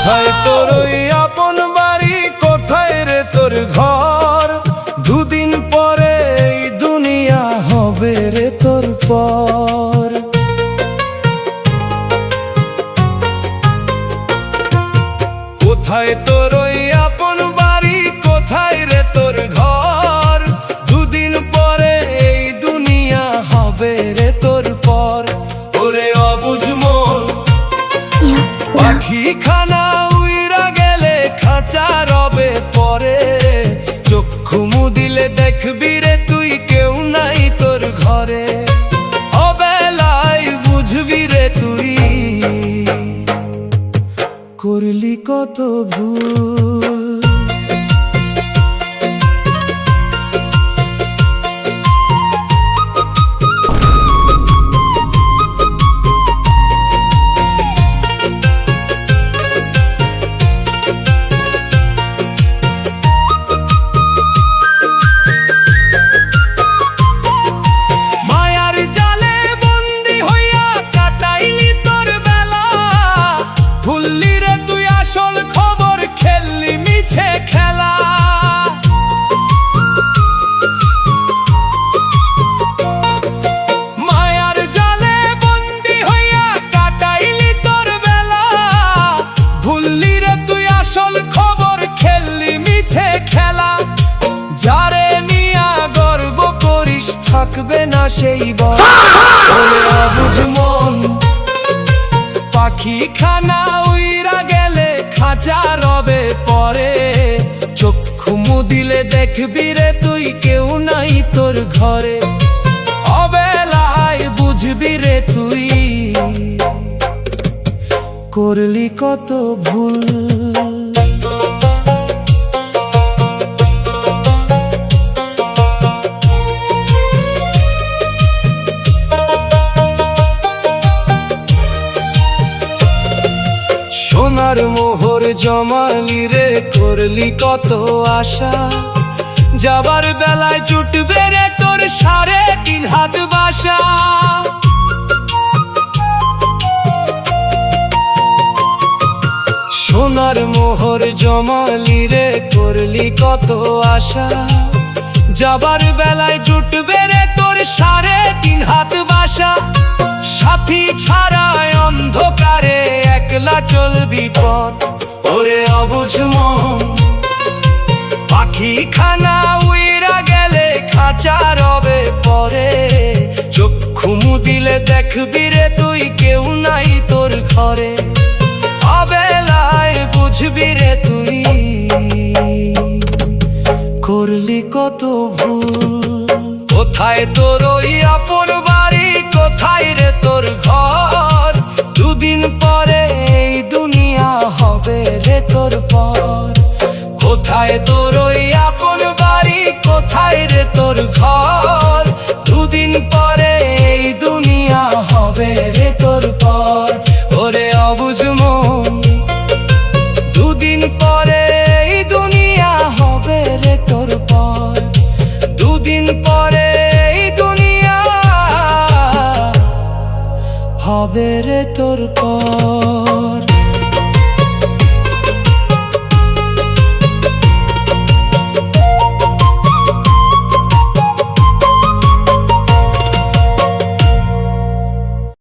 কোথায় তোর ওই আপন বাড়ি, কোথায় রে তোর ঘর? দুদিন পরে এই দুনিয়া হবে রে তোর পর। কোথায় তোর ওই আপন বাড়ি, কোথায় রে তোর ঘর? দুদিন পরে এই দুনিয়া হবে রে তোর পর। ওরে অবুঝ মন পাখি খানা উইরা গেলে খাঁচা রবে পরে। চক্ষু মুদিলে দেখবি রে তুই কেউ নাই তোর ঘরে। অবেলায় বুঝবি রে তুই করলি কত ভুল। ভুললি রে তুই আসল খবর, খেললি মিছে খেলা। মায়ার জালে বন্দি হইয়া কাটাইলি তোর বেলা। ভুললি রে তুই আসল খবর, খেললি মিছে খেলা। যারে নিয়া গর্ব করিস থাকবে না সেই বল। অবুঝ মন পাখি খানা উইরা গেলে খাঁচা রবে পরে। চক্ষু মুদিলে দেখবি রে তুই কেউ নাই তোর ঘরে। অবেলায় বুঝবি রে তুই করলি কত ভুল। সোনার মোহর জমালি রে করলি কত আশা। যাবার বেলায় জুটবে রে তোর 3.5 হাত বাসা। সোনার মোহর জমালি রে করলি কত আশা। যাবার বেলায় জুটবে রে তোর 3.5 হাত বাসা। সাথী ছাড়ায় অন্ধকারে একলা চলবি পথ। ওরে অবুঝ মন পাখি খানা উইরা গেলে খাঁচা রবে পরে। চক্ষু মুদিলে দেখবি রে তুই কেউ নাই তোর ঘরে। অবেলায় বুঝবি রে তুই করলি কত ভুল। কোথায় তোর ওই আপন বাড়ি, কোথায় রে তোর ঘর? দুদিন পরে এই দুনিয়া হবে রে তোর পর। কোথায় তোর ওই আপন বাড়ি, কোথায় রে তোর ঘর? দুদিন পরে